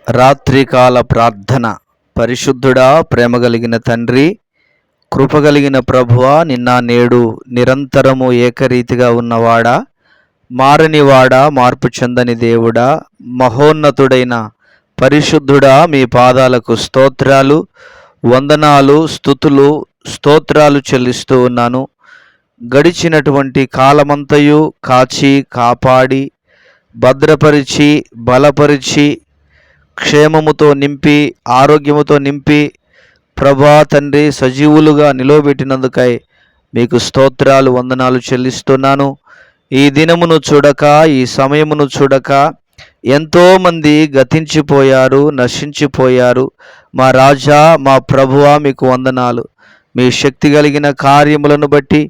రాత్రికాల ప్రార్థన. పరిశుద్ధుడా, ప్రేమ కలిగిన తండ్రి, కృపగలిగిన ప్రభువా, నిన్న నేడు నిరంతరము ఏకరీతిగా ఉన్నవాడా, మారనివాడా, మార్పు చెందని దేవుడా, మహోన్నతుడైన పరిశుద్ధుడా, మీ పాదాలకు స్తోత్రాలు, వందనాలు, స్తుతులు, స్తోత్రాలు చెల్లిస్తూ ఉన్నాను. గడిచినటువంటి కాలమంతయు కాచి కాపాడి భద్రపరిచి బలపరిచి క్షేమముతో నింపి ఆరోగ్యముతో నింపి ప్రభా తండ్రి సజీవులుగా నిలవబెట్టినందుకై మీకు స్తోత్రాలు, వందనాలు చెల్లిస్తున్నాను. ఈ దినమును చూడక, ఈ సమయమును చూడక ఎంతోమంది గతించిపోయారు, నశించిపోయారు. మా రాజా, మా ప్రభువా, మీకు వందనాలు. మీ శక్తి కలిగిన కార్యములను బట్టి,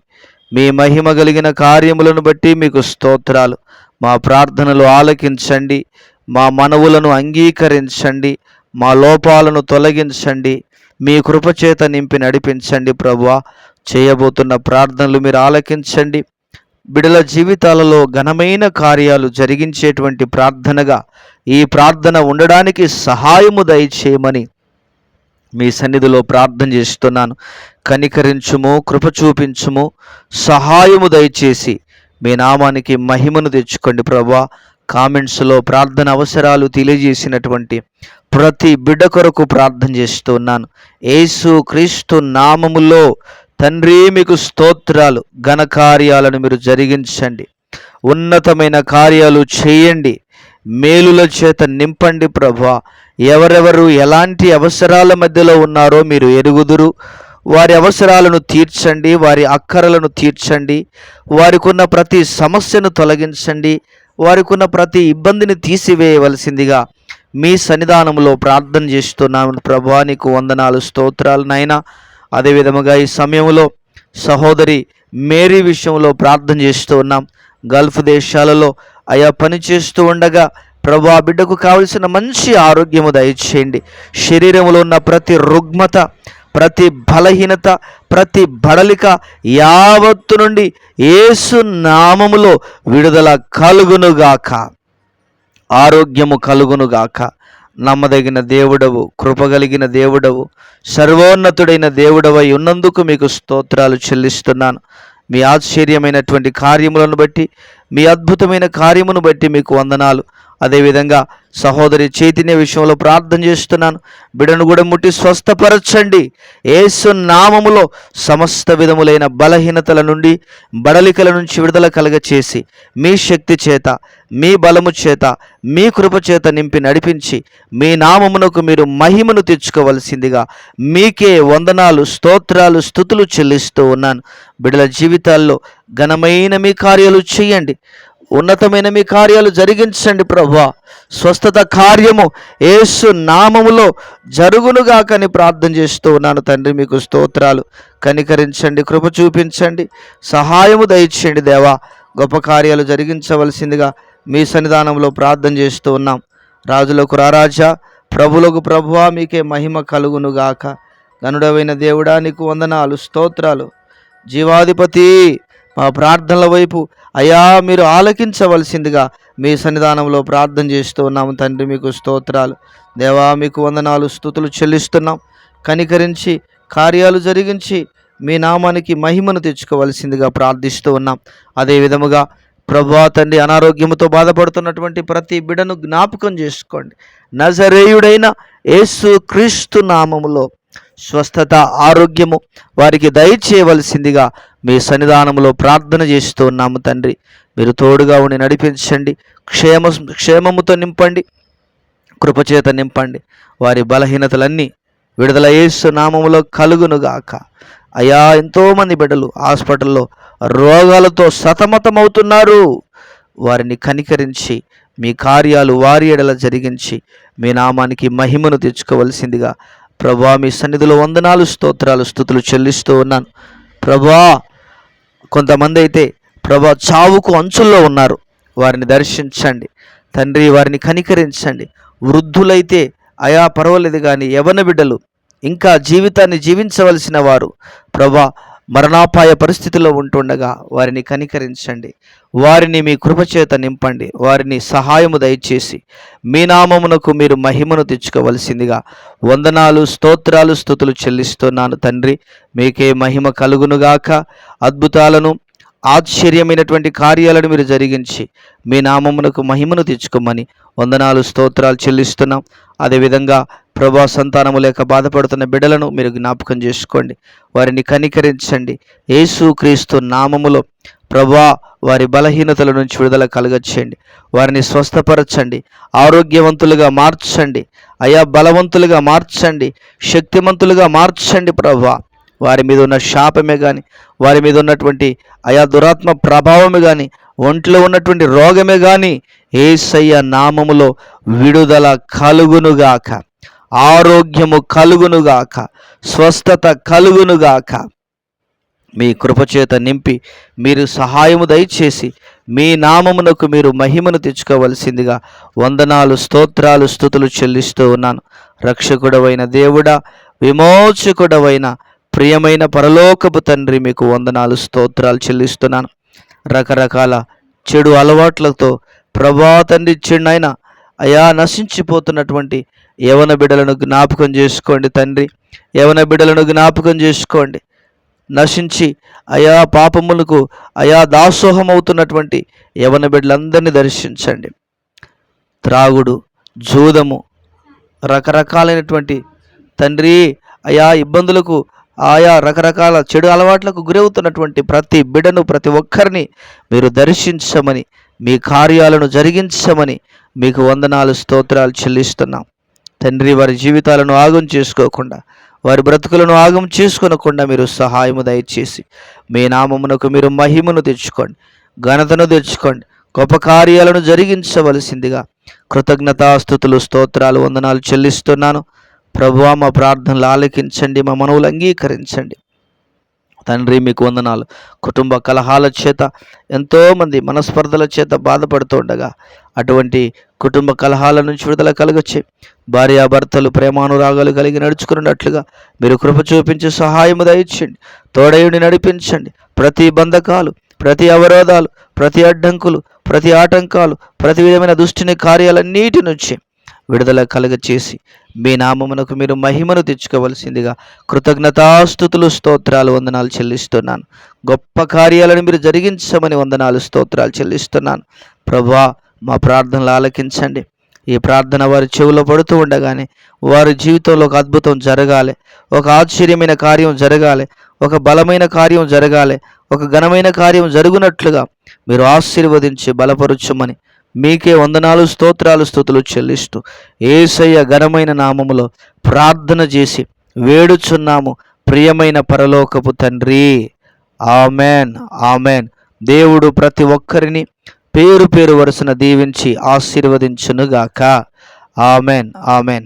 మీ మహిమ కలిగిన కార్యములను బట్టి మీకు స్తోత్రాలు. మా ప్రార్థనలు ఆలకించండి, మా మనవులను అంగీకరించండి, మా లోపాలను తొలగించండి, మీ కృపచేత నింపి నడిపించండి. ప్రభువా, చేయబోతున్న ప్రార్థనలు మీరు ఆలకించండి. బిడల జీవితాలలో ఘనమైన కార్యాలు జరిగించేటువంటి ప్రార్థనగా ఈ ప్రార్థన ఉండడానికి సహాయము దయచేయమని మీ సన్నిధిలో ప్రార్థన చేస్తున్నాను. కనికరించుము, కృప చూపించుము, సహాయము దయచేసి మీ నామానికి మహిమను తెచ్చుకోండి. ప్రభువా, కామెంట్స్లో ప్రార్థన అవసరాలు తెలియజేసినటువంటి ప్రతి బిడ్డ కొరకు ప్రార్థన చేస్తున్నాను. యేసు క్రీస్తు నామములో తండ్రి మీకు స్తోత్రాలు. ఘనకార్యాలను మీరు జరిగించండి, ఉన్నతమైన కార్యాలు చేయండి, మేలుల చేత నింపండి. ప్రభువా, ఎవరెవరు ఎలాంటి అవసరాల మధ్యలో ఉన్నారో మీరు ఎరుగుదురు. వారి అవసరాలను తీర్చండి, వారి అక్కరలను తీర్చండి, వారికి ఉన్న ప్రతి సమస్యను తొలగించండి, వారికి ఉన్న ప్రతి ఇబ్బందిని తీసివేయవలసిందిగా మీ సన్నిధానంలో ప్రార్థన చేస్తున్నాను. ప్రభువా, నీకు వందనాలు, స్తోత్రాలు నాయనా. అదేవిధముగా ఈ సమయంలో సహోదరి మేరీ విషయంలో ప్రార్థన చేస్తూ ఉన్నాం. గల్ఫ్ దేశాలలో అయా పని చేస్తూ ఉండగా ప్రభువా, బిడ్డకు కావలసిన మంచి ఆరోగ్యము దయచేయండి. శరీరంలో ఉన్న ప్రతి రుగ్మత, ప్రతి బలహీనత, ప్రతి బడలిక యావత్తు నుండి యేసు నామములో విడుదల కలుగునుగాక, ఆరోగ్యము కలుగునుగాక. నమ్మదగిన దేవుడవు, కృపగలిగిన దేవుడవు, సర్వోన్నతుడైన దేవుడవై ఉన్నందుకు మీకు స్తోత్రాలు చెల్లిస్తున్నాను. మీ ఆశ్చర్యమైనటువంటి కార్యములను బట్టి, మీ అద్భుతమైన కార్యమును బట్టి మీకు వందనాలు. అదేవిధంగా సహోదరి చైతన్య విషయంలో ప్రార్థన చేస్తున్నాను. బిడను కూడా ముట్టి స్వస్థపరచండి. యేసు నామములో సమస్త విధములైన బలహీనతల నుండి, బడలికల నుంచి విడుదల కలగచేసి మీ శక్తి చేత, మీ బలము చేత, మీ కృప చేత నింపి నడిపించి మీ నామమునకు మీరు మహిమను తెచ్చుకోవలసిందిగా మీకే వందనాలు, స్తోత్రాలు, స్తుతులు చెల్లిస్తూ ఉన్నాను. బిడల జీవితాల్లో ఘనమైన మీ కార్యాలు చేయండి, ఉన్నతమైన మీ కార్యాలు జరిగించండి. ప్రభువా, స్వస్థత కార్యము యేసు నామములో జరుగునుగాకని ప్రార్థన చేస్తూ ఉన్నాను. తండ్రి, మీకు స్తోత్రాలు. కనికరించండి, కృప చూపించండి, సహాయము దయచేయండి. దేవా, గొప్ప కార్యాలు జరిగించవలసిందిగా మీ సన్నిధానంలో ప్రార్థన చేస్తూ ఉన్నాం. రాజులకు రారాజా, ప్రభులకు ప్రభువా, మీకే మహిమ కలుగునుగాక. గనుడవైన దేవుడా, నీకు వందనాలు, స్తోత్రాలు. జీవాధిపతి, మా ప్రార్థనల వైపు అయా మీరు ఆలకించవలసిందిగా మీ సన్నిధానంలో ప్రార్థన చేస్తూ ఉన్నాము. తండ్రి, మీకు స్తోత్రాలు. దేవా, మీకు వందనాలు, స్తుతులు చెల్లిస్తున్నాం. కనికరించి కార్యాలు జరిగించి మీ నామానికి మహిమను తెచ్చుకోవలసిందిగా ప్రార్థిస్తూ ఉన్నాం. అదే విధముగా ప్రభువా తండ్రి, అనారోగ్యముతో బాధపడుతున్నటువంటి ప్రతి బిడను జ్ఞాపకం చేసుకోండి. నజరేయుడైన యేసు క్రీస్తు నామములో స్వస్థత, ఆరోగ్యము వారికి దయచేయవలసిందిగా మీ సన్నిధానంలో ప్రార్థన చేస్తూ ఉన్నాము. తండ్రి, మీరు తోడుగా ఉండి నడిపించండి, క్షేమముతో నింపండి, కృపచేత నింపండి. వారి బలహీనతలన్నీ విడుదల యేసు నామములో కలుగునుగాక. అయా, ఎంతోమంది బిడ్డలు హాస్పిటల్లో రోగాలతో సతమతమవుతున్నారు. వారిని కనికరించి మీ కార్యాలు వారి ఎడల జరిగించి మీ నామానికి మహిమను తెచ్చుకోవలసిందిగా ప్రభువా మీ సన్నిధిలో వందనాలు, స్తోత్రాలు, స్తుతులు చెల్లిస్తూ ఉన్నాను. ప్రభువా, కొంతమంది అయితే ప్రభువా చావుకు అంచుల్లో ఉన్నారు, వారిని దర్శించండి తండ్రి, వారిని కనికరించండి. వృద్ధులైతే అయా పర్వాలేదు, కానీ యవ్వన బిడ్డలు ఇంకా జీవితాన్ని జీవించవలసిన వారు ప్రభువా మరణాపాయ పరిస్థితిలో ఉంటుండగా వారిని కనికరించండి. వారిని మీ కృపచేత నింపండి. వారిని సహాయము దయచేసి మీ నామమునకు మీరు మహిమను తెచ్చుకోవలసిందిగా వందనాలు, స్తోత్రాలు, స్తుతులు చెల్లిస్తున్నాను తండ్రి. మీకే మహిమ కలుగునుగాక. అద్భుతాలను, ఆశ్చర్యమైనటువంటి కార్యాలను మీరు జరిగించి మీ నామమునకు మహిమను తెచ్చుకోమని వందనాలు, స్తోత్రాలు చెల్లిస్తున్నాం. అదేవిధంగా ప్రభా, సంతానము లేక బాధపడుతున్న బిడ్డలను మీరు జ్ఞాపకం చేసుకోండి. వారిని కనికరించండి. యేసుక్రీస్తు నామములో ప్రభా, వారి బలహీనతల నుంచి విడుదల కలగచేయండి. వారిని స్వస్థపరచండి, ఆరోగ్యవంతులుగా మార్చండి అయా, బలవంతులుగా మార్చండి, శక్తిమంతులుగా మార్చండి ప్రభా. వారి మీద ఉన్న శాపమే కానీ, వారి మీద ఉన్నటువంటి అయా దురాత్మ ప్రభావమే కానీ, ఒంట్లో ఉన్నటువంటి రోగమే కానీ యేసయ్య నామములో విడుదల కలుగునుగాక, ఆరోగ్యము కలుగునుగాక, స్వస్థత కలుగునుగాక. మీ కృపచేత నింపి మీరు సహాయము దయచేసి మీ నామమునకు మీరు మహిమను తెచ్చుకోవలసిందిగా వందనాలు, స్తోత్రాలు, స్తుతులు చెల్లిస్తూ ఉన్నాను. రక్షకుడవైన దేవుడా, విమోచకుడవైన ప్రియమైన పరలోకపు తండ్రి, మీకు వందనాలు, స్తోత్రాలు చెల్లిస్తున్నాను. రకరకాల చెడు అలవాట్లతో ప్రభా తండ్రి చిన్నైనా అయా నశించిపోతున్నటువంటి యవన బిడ్డలను జ్ఞాపకం చేసుకోండి తండ్రి. యవన బిడ్డలను జ్ఞాపకం చేసుకోండి. నశించి అయా పాపములకు అయా దాసోహం అవుతున్నటువంటి యవన బిడ్డలందరినీ దర్శించండి. త్రాగుడు, జూదము, రకరకాలైనటువంటి తండ్రి అయా ఇబ్బందులకు, ఆయా రకరకాల చెడు అలవాట్లకు గురవుతున్నటువంటి ప్రతి బిడ్డను, ప్రతి ఒక్కరిని మీరు దర్శించమని, మీ కార్యాలను జరిగించమని మీకు వందనాలు, స్తోత్రాలు చెల్లిస్తున్నాం తండ్రి. వారి జీవితాలను ఆగం చేసుకోకుండా, వారి బ్రతుకులను ఆగం చేసుకొనకుండా మీరు సహాయము దయచేసి మీ నామమునకు మీరు మహిమను తెచ్చుకోండి, ఘనతను తెచ్చుకోండి, గొప్ప కార్యాలను జరిగించవలసిందిగా కృతజ్ఞతాస్తుతులు, స్తోత్రాలు, వందనాలు చెల్లిస్తున్నాను. ప్రభువా, మా ప్రార్థనలు ఆలకించండి, మా మనవులు అంగీకరించండి తండ్రి. మీకు వందనాలు. కుటుంబ కలహాల చేత ఎంతోమంది మనస్పర్ధల చేత బాధపడుతూ ఉండగా అటువంటి కుటుంబ కలహాల నుంచి విడుదల కలగచ్చే భార్యాభర్తలు ప్రేమానురాగాలు కలిగి నడుచుకున్నట్లుగా మీరు కృప చూపించి సహాయము దయచేయండి, తోడయుడిని నడిపించండి. ప్రతి బంధకాలు, ప్రతి అవరోధాలు, ప్రతి అడ్డంకులు, ప్రతి ఆటంకాలు, ప్రతి విధమైన దుష్టిని కార్యాలన్నిటి నుంచి విడుదల కలగచేసి మీ నామమునకు మీరు మహిమను తెచ్చుకోవలసిందిగా కృతజ్ఞతాస్తుతులు, స్తోత్రాలు, వందనాలు చెల్లిస్తున్నాను. గొప్ప కార్యాలను మీరు జరిగించమని వందనాలు, స్తోత్రాలు చెల్లిస్తున్నాను. ప్రభువా, మా ప్రార్థనలు ఆలకించండి. ఈ ప్రార్థన వారి చెవిలో పడుతూ ఉండగానే వారి జీవితంలో ఒక అద్భుతం జరగాలి, ఒక ఆశ్చర్యమైన కార్యం జరగాలి, ఒక బలమైన కార్యం జరగాలి, ఒక ఘనమైన కార్యం జరుగునట్లుగా మీరు ఆశీర్వదించి బలపరుచుమని మీకే వందనాలు, స్తోత్రాలు, స్తుతులు చెల్లిస్తూ యేసయ్య ఘనమైన నామములో ప్రార్థన చేసి వేడుచున్నాము ప్రియమైన పరలోకపు తండ్రి. Amen, amen. దేవుడు ప్రతి ఒక్కరిని పేరు పేరు వరుసన దీవించి ఆశీర్వదించునుగాక. Amen, amen.